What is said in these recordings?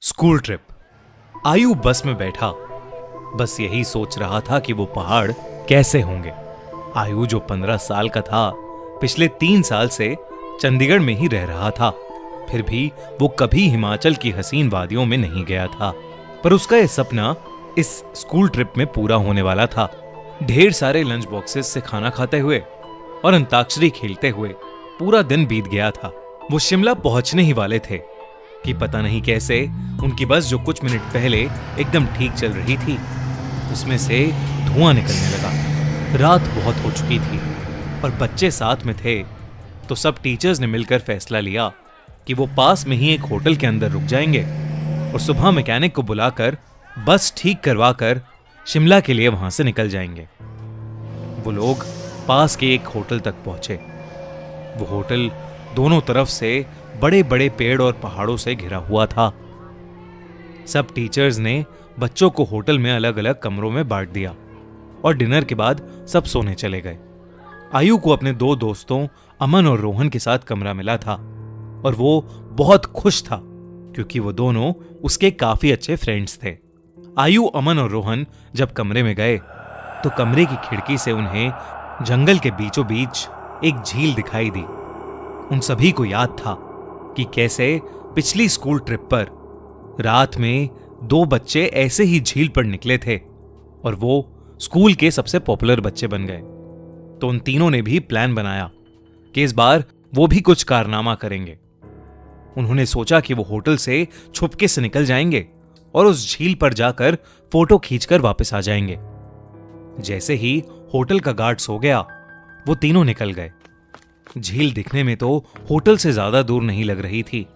School trip. आयु बस में बैठा बस यही सोच रहा था कि वो पहाड़ कैसे होंगे। आयु जो 15 साल का था, पिछले 3 साल से चंडीगढ़ में ही रह रहा था। फिर भी वो कभी हिमाचल की हसीन वादियों में नहीं गया था। पर उसका यह सपना इस स्कूल ट्रिप में पूरा होने वाला था। ढेर सारे लंच बॉक्सेस से खाना खाते हुए और अंताक्षरी खेलते हुए पूरा दिन बीत गया था। वो शिमला पहुंचने ही वाले थे कि पता नहीं कैसे उनकी बस जो कुछ मिनट पहले एकदम ठीक चल रही थी, उसमें से धुआं निकलने लगा। रात बहुत हो चुकी थी और बच्चे साथ में थे, तो सब टीचर्स ने मिलकर फैसला लिया कि वो पास में ही एक होटल के अंदर रुक जाएंगे और सुबह मैकेनिक को बुलाकर बस ठीक करवाकर शिमला के लिए वहां से निकल जाएंगे। वो लोग पास के एक होटल तक पहुंचे। वो होटल दोनों तरफ से बड़े बड़े पेड़ और पहाड़ों से घिरा हुआ था। सब टीचर्स ने बच्चों को होटल में अलग अलग कमरों में बांट दिया और डिनर के बाद सब सोने चले गए। आयु को अपने 2 दोस्तों अमन और रोहन के साथ कमरा मिला था और वो बहुत खुश था क्योंकि वो दोनों उसके काफी अच्छे फ्रेंड्स थे। आयु, अमन और रोहन जब कमरे में गए तो कमरे की खिड़की से उन्हें जंगल के बीचों बीच एक झील दिखाई दी। उन सभी को याद था कि कैसे पिछली स्कूल ट्रिप पर रात में 2 बच्चे ऐसे ही झील पर निकले थे और वो स्कूल के सबसे पॉपुलर बच्चे बन गए। तो उन तीनों ने भी प्लान बनाया कि इस बार वो भी कुछ कारनामा करेंगे। उन्होंने सोचा कि वो होटल से छुपके से निकल जाएंगे और उस झील पर जाकर फोटो खींचकर वापस आ जाएंगे। जैसे ही होटल का गार्ड सो गया, वो तीनों निकल गए। झील दिखने में तो होटल से ज्यादा दूर नहीं लग रही थी,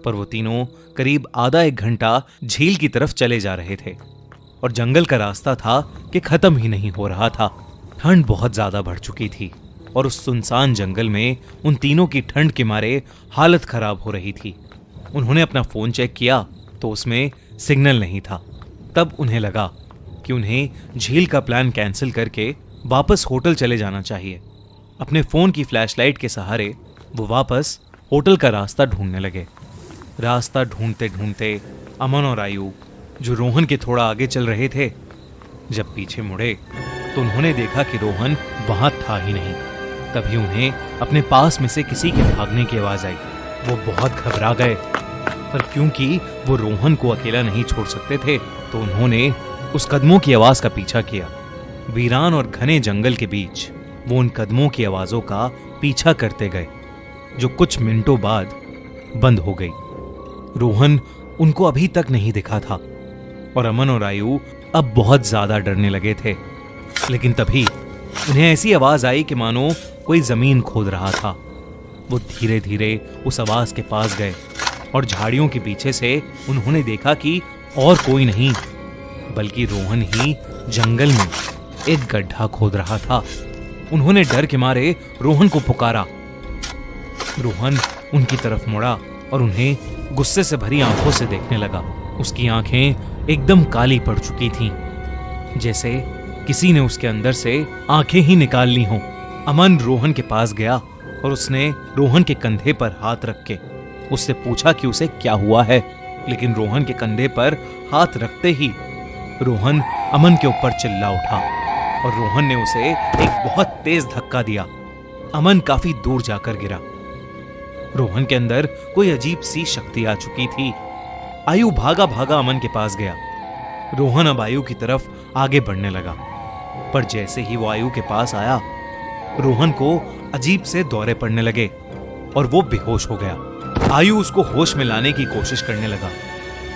पर वो तीनों करीब आधा 1 घंटा झील की तरफ चले जा रहे थे और जंगल का रास्ता था कि खत्म ही नहीं हो रहा था। ठंड बहुत ज्यादा बढ़ चुकी थी और उस सुनसान जंगल में उन तीनों की ठंड के मारे हालत खराब हो रही थी। उन्होंने अपना फोन चेक किया तो उसमें सिग्नल नहीं था। तब उन्हें लगा कि उन्हें झील का प्लान कैंसिल करके वापस होटल चले जाना चाहिए। अपने फोन की फ्लैशलाइट के सहारे वो वापस होटल का रास्ता ढूंढने लगे। रास्ता ढूंढते ढूंढते अमन और आयु, जो रोहन के थोड़ा आगे चल रहे थे, जब पीछे मुड़े तो उन्होंने देखा कि रोहन वहां था ही नहीं। तभी उन्हें अपने पास में से किसी के भागने की आवाज आई। वो बहुत घबरा गए, पर क्योंकि वो रोहन को अकेला नहीं छोड़ सकते थे तो उन्होंने उस कदमों की आवाज का पीछा किया। वीरान और घने जंगल के बीच वो उन कदमों की आवाजों का पीछा करते गए, जो कुछ मिनटों बाद बंद हो गई। रोहन उनको अभी तक नहीं दिखा था और अमन और आयु अब बहुत ज्यादा डरने लगे थे। लेकिन तभी उन्हें ऐसी आवाज आई कि मानो कोई जमीन खोद रहा था। वो धीरे धीरे उस आवाज के पास गए और झाड़ियों के पीछे से उन्होंने देखा कि और कोई नहीं बल्कि रोहन ही जंगल में एक गड्ढा खोद रहा था। उन्होंने डर के मारे रोहन को पुकारा। रोहन उनकी तरफ मुड़ा और उन्हें गुस्से से भरी आंखों से देखने लगा। उसकी आंखें एकदम काली पड़ चुकी थीं, जैसे किसी ने उसके अंदर से आंखें ही निकाल ली हों। अमन रोहन के पास गया और उसने रोहन के कंधे पर हाथ रख के उससे पूछा कि उसे क्या हुआ है। लेकिन रोहन के कंधे पर हाथ रखते ही रोहन अमन के ऊपर चिल्ला उठा और रोहन ने उसे एक बहुत तेज धक्का दिया। अमन काफी दूर जाकर गिरा। रोहन के अंदर कोई अजीब सी शक्ति आ चुकी थी। आयु भागा भागा अमन के पास गया। रोहन अब आयु की तरफ आगे बढ़ने लगा, पर जैसे ही वो आयु के पास आया, रोहन को अजीब से दौरे पड़ने लगे और वो बेहोश हो गया। आयु उसको होश में लाने की कोशिश करने लगा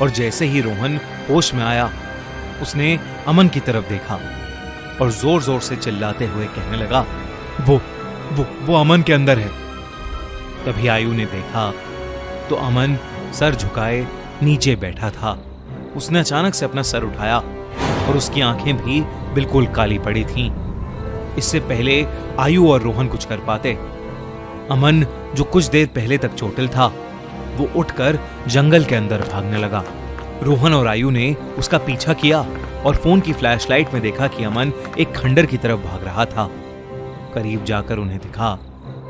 और जैसे ही रोहन होश में आया, उसने अमन की तरफ देखा और जोर जोर से चिल्लाते हुए कहने लगा, वो अमन के अंदर है। तभी आयु ने देखा तो अमन सर झुकाए नीचे बैठा था। उसने अचानक से अपना सर उठाया और उसकी आंखें भी बिल्कुल काली पड़ी थीं। इससे पहले आयु और रोहन कुछ कर पाते, अमन, जो कुछ देर पहले तक चोटिल था, वो उठकर जंगल के अंदर भागने लगा। रोहन और आयु ने उसका पीछा किया और फोन की फ्लैशलाइट में देखा कि अमन एक खंडर की तरफ भाग रहा था। करीब जाकर उन्हें दिखा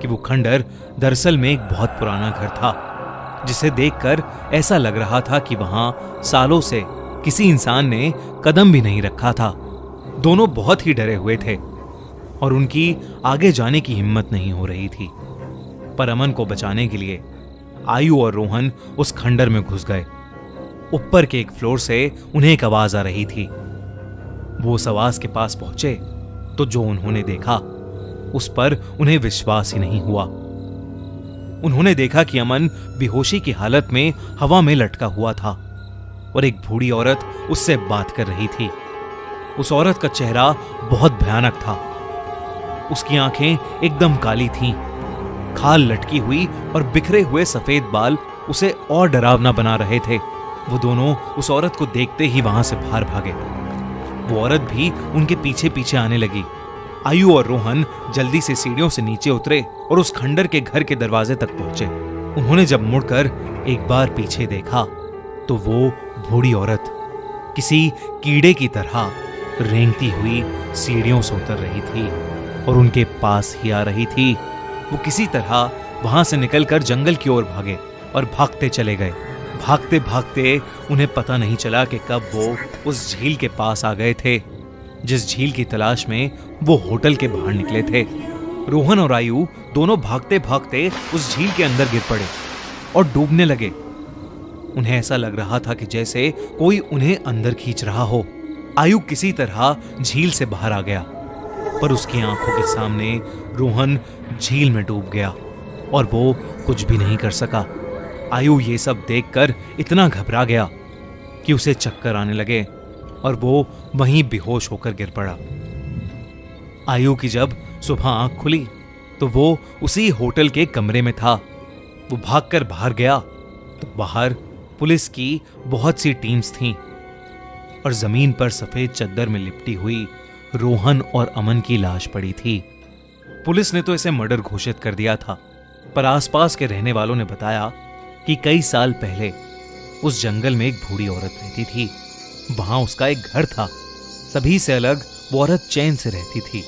कि वो खंडर दरअसल में एक बहुत पुराना घर था, जिसे देखकर ऐसा लग रहा था कि वहां सालों से किसी इंसान ने कदम भी नहीं रखा था। दोनों बहुत ही डरे हुए थे और उनकी आगे जाने की हिम्मत नहीं हो रही थी। पर अमन को बचाने के लिए आयु और रोहन उस खंडर में घुस गए। ऊपर के एक फ्लोर से उन्हें एक आवाज आ रही थी। वो उस आवाज के पास पहुंचे तो जो उन्होंने देखा उस पर उन्हें विश्वास ही नहीं हुआ। उन्होंने देखा कि अमन बेहोशी की हालत में हवा में लटका हुआ था और एक बूढ़ी औरत उससे बात कर रही थी। उस औरत का चेहरा बहुत भयानक था। उसकी आंखें एकदम काली थीं, खाल लटकी हुई और बिखरे हुए सफेद बाल उसे और डरावना बना रहे थे। वो दोनों उस औरत को देखते ही वहां से बाहर भागे। वो औरत भी उनके पीछे पीछे आने लगी। आयु और रोहन जल्दी से सीढ़ियों से नीचे उतरे और उस खंडर के घर के दरवाजे तक पहुंचे। उन्होंने जब मुड़कर एक बार पीछे देखा तो वो बूढ़ी औरत किसी कीड़े की तरह रेंगती हुई सीढ़ियों से उतर रही थी और उनके पास ही आ रही थी। वो किसी तरह वहां से निकलकर जंगल की ओर भागे और भागते चले गए। भागते भागते उन्हें पता नहीं चला कि कब वो उस झील के पास आ गए थे, जिस झील की तलाश में वो होटल के बाहर निकले थे। रोहन और आयु दोनों भागते भागते उस झील के अंदर गिर पड़े और डूबने लगे। उन्हें ऐसा लग रहा था कि जैसे कोई उन्हें अंदर खींच रहा हो। आयु किसी तरह झील से बाहर आ गया, पर उसकी आंखों के सामने रोहन झील में डूब गया और वो कुछ भी नहीं कर सका। आयु ये सब देखकर इतना घबरा गया कि उसे चक्कर आने लगे और वो वहीं बेहोश होकर गिर पड़ा। आयु की जब सुबह आंख खुली तो वो उसी होटल के कमरे में था। वो भागकर बाहर गया तो बाहर पुलिस की बहुत सी टीम्स थीं और जमीन पर सफेद चद्दर में लिपटी हुई रोहन और अमन की लाश पड़ी थी। पुलिस ने तो इसे मर्डर घोषित कर दिया था, पर आसपास के रहने वालों ने बताया कि कई साल पहले उस जंगल में एक बूढ़ी औरत रहती थी। वहां उसका एक घर था। सभी से अलग वो औरत चैन से रहती थी।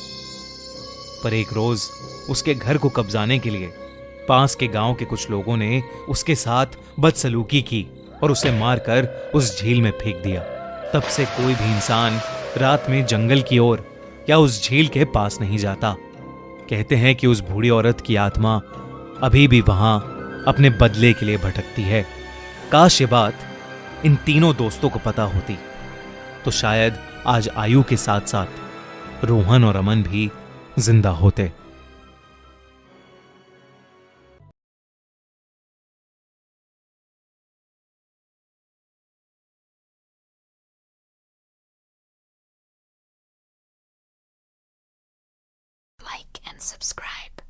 पर एक रोज उसके घर को कब्जाने के लिए पास के गांव के कुछ लोगों ने उसके साथ बदसलूकी की और उसे मारकर उस झील में फेंक दिया। तब से कोई भी इंसान रात में जंगल की ओर या उस झील के पास नहीं जाता। कहते हैं कि उस बूढ़ी औरत की आत्मा अभी भी वहां अपने बदले के लिए भटकती है। काश ये बात इन तीनों दोस्तों को पता होती तो शायद आज आयु के साथ साथ रोहन और अमन भी जिंदा होते। Like and subscribe.